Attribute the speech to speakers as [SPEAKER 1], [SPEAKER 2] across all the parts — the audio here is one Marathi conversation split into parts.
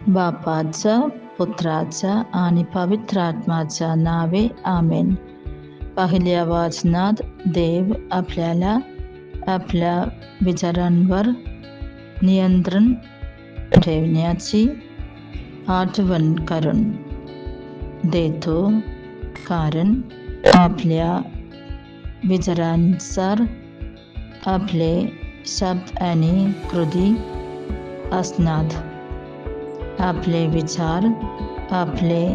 [SPEAKER 1] बापाच्या, पुत्राच्या आणि पवित्र आत्म्याच्या नावे आमेन. पहिल्या वाचनात देव आपल्याला आपल्या विचारांवर नियंत्रण ठेवण्याची आठवण करून देतो, कारण आपल्या विचारांनुसार आपले शब्द आणि कृती असतात. आपले विचार आपले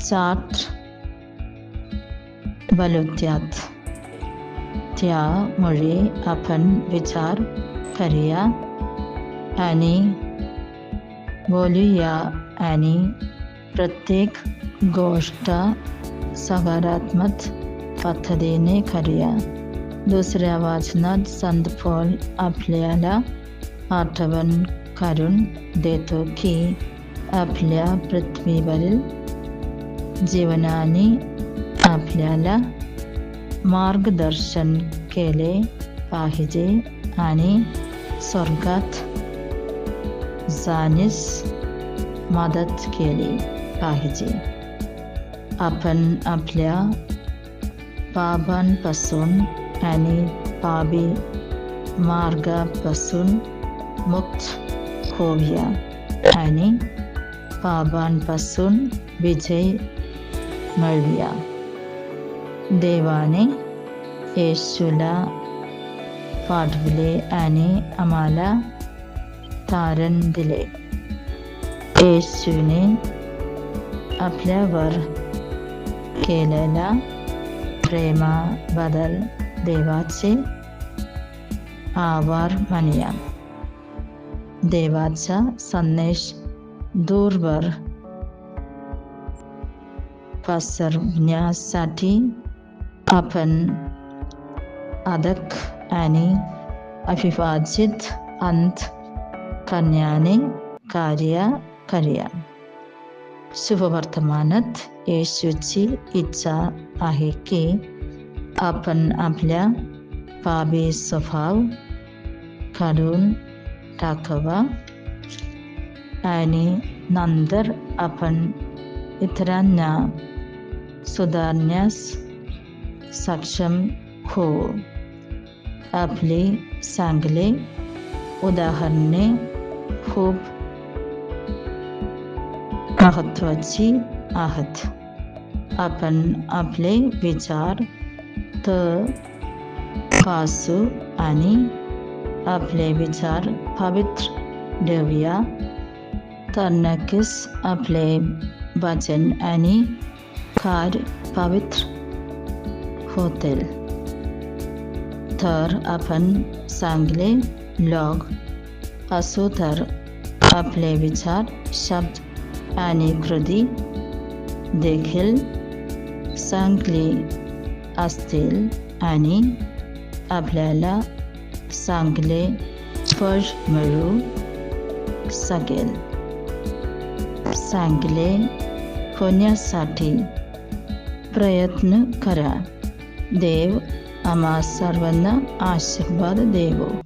[SPEAKER 1] चाट बनवतात. त्यामुळे आपण विचार करूया आणि बोलूया आणि प्रत्येक गोष्ट सकारात्मक पद्धतीने करूया. दुसऱ्या वाचनात संत पौल आपल्याला आठवण करून देतो की आपल्या पृथ्वीवरील जीवनाने आपल्याला मार्गदर्शन केले पाहिजे आणि स्वर्गात जाण्यास मदत केली पाहिजे. आपण आपल्या पापांपासून आणि पापी मार्गापासून मुक्त होऊया आणि पापांपासून विजय मिळवूया. देवाने येशूला पाठवले आणि आम्हाला तारण दिले. येशूने आपल्यावर केलेल्या प्रेमाबद्दल देवाचे आभार मानूया. देवाचा संदेश दूरवर पसरवण्यासाठी आपण अदक आणि अविभाजित अंतःकरणाने कार्य करूया. शुभवर्तमानात येशूची इच्छा आहे की आपण आपल्या पापी स्वभाव काढून टाकावा आणि नंतर आपण इतरांना सुधारण्यास सक्षम होऊ. आपली चांगली उदाहरणे खूप महत्त्वाची आहेत. आपण आपले विचार तपासू आणि आपले विचार पवित्र ठेवूया, तर नक्कीच आपले वचन आणि कार्य पवित्र होतील. तर आपण चांगले लोक असू तर आपले विचार, शब्द आणि कृती देखील चांगली असतील आणि आपल्याला चांगले फळ मिळू शकेल. चांगले होण्यासाठी प्रयत्न करा. देव आम्हा सर्वांना आशीर्वाद देवो.